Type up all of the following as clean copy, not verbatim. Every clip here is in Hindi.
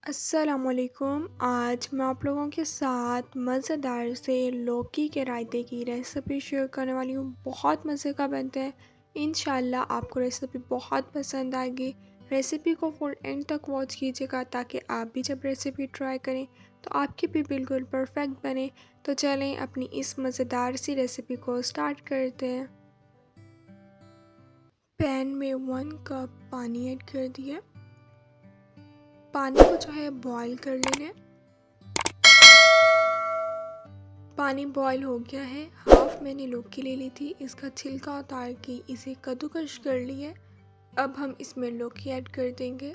अस्सलामुअलैकुम। आज मैं आप लोगों के साथ मज़ेदार से लौकी के रायते की रेसिपी शेयर करने वाली हूँ। बहुत मज़े का बनता है। इंशाल्लाह आपको रेसिपी बहुत पसंद आएगी। रेसिपी को फुल एंड तक वॉच कीजिएगा ताकि आप भी जब रेसिपी ट्राई करें तो आपकी भी बिल्कुल परफेक्ट बने। तो चलें अपनी इस मज़ेदार सी रेसिपी को स्टार्ट करते हैं। पैन में 1 कप पानी ऐड कर दिया। पानी को जो है बॉईल कर लेना है। पानी बॉईल हो गया है। हाफ मैंने लौकी ले ली थी, इसका छिलका उतार के इसे कद्दूकस कर लिया। अब हम इसमें लौकी ऐड कर देंगे।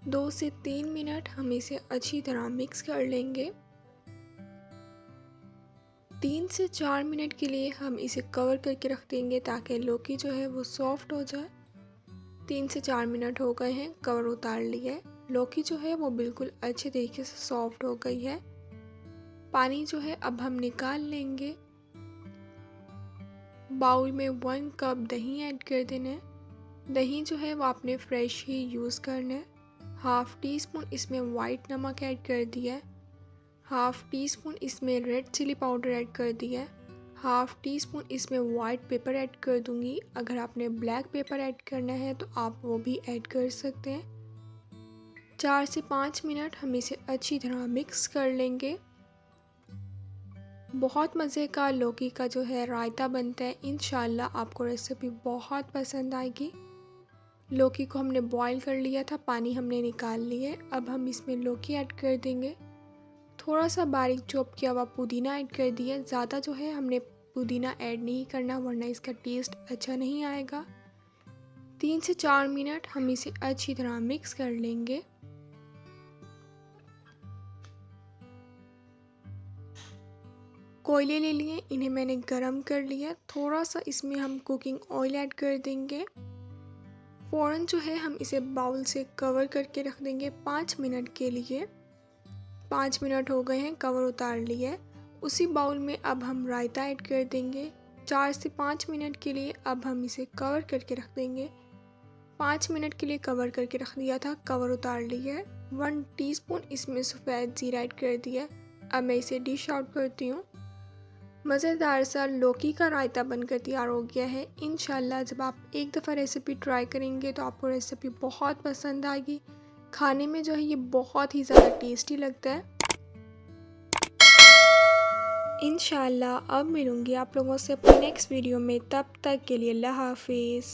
2 से 3 मिनट हम इसे अच्छी तरह मिक्स कर लेंगे। 3 से 4 मिनट के लिए हम इसे कवर करके रख देंगे ताकि लौकी जो है वो सॉफ्ट हो जाए। 3 से 4 मिनट हो गए हैं, कवर उतार लिया है। लौकी जो है वो बिल्कुल अच्छे तरीके से सॉफ्ट हो गई है। पानी जो है अब हम निकाल लेंगे। बाउल में 1 कप दही ऐड कर देना है। दही जो है वो आपने फ्रेश ही यूज़ करना है। हाफ़ टी स्पून इसमें वाइट नमक ऐड कर दिया है। हाफ़ टी स्पून इसमें रेड चिली पाउडर ऐड कर दिया है। हाफ़ टी स्पून इसमें वाइट पेपर ऐड कर दूंगी। अगर आपने ब्लैक पेपर ऐड करना है तो आप वो भी ऐड कर सकते हैं। 4 से 5 मिनट हम इसे अच्छी तरह मिक्स कर लेंगे। बहुत मज़े का लौकी का जो है रायता बनता है। इंशाल्लाह आपको रेसिपी बहुत पसंद आएगी। लौकी को हमने बॉईल कर लिया था, पानी हमने निकाल लिया। अब हम इसमें लौकी ऐड कर देंगे। थोड़ा सा बारीक चॉप किया हुआ पुदीना ऐड कर दिया। ज़्यादा जो है हमने पुदीना ऐड नहीं करना वरना इसका टेस्ट अच्छा नहीं आएगा। 3 से 4 मिनट हम इसे अच्छी तरह मिक्स कर लेंगे। कोयले ले लिए, इन्हें मैंने गरम कर लिया। थोड़ा सा इसमें हम कुकिंग ऑयल ऐड कर देंगे। फ़ौरन जो है हम इसे बाउल से कवर करके रख देंगे 5 मिनट के लिए। 5 मिनट हो गए हैं, कवर उतार लिया है। उसी बाउल में अब हम रायता ऐड कर देंगे। 4 से 5 मिनट के लिए अब हम इसे कवर करके रख देंगे। 5 मिनट के लिए कवर करके रख दिया था, कवर उतार लिया है। 1 टीस्पून इसमें सफ़ेद ज़ीरा ऐड कर दिया। अब मैं इसे डिश आउट करती हूँ। मज़ेदार सा लौकी का रायता बनकर तैयार हो गया है। इंशाल्लाह जब आप एक दफ़ा रेसिपी ट्राई करेंगे तो आपको रेसिपी बहुत पसंद आएगी। खाने में जो है ये बहुत ही ज़्यादा टेस्टी लगता है। इंशाल्लाह अब मिलूँगी आप लोगों से अपनी नेक्स्ट वीडियो में, तब तक के लिए अल्लाह हाफिज़।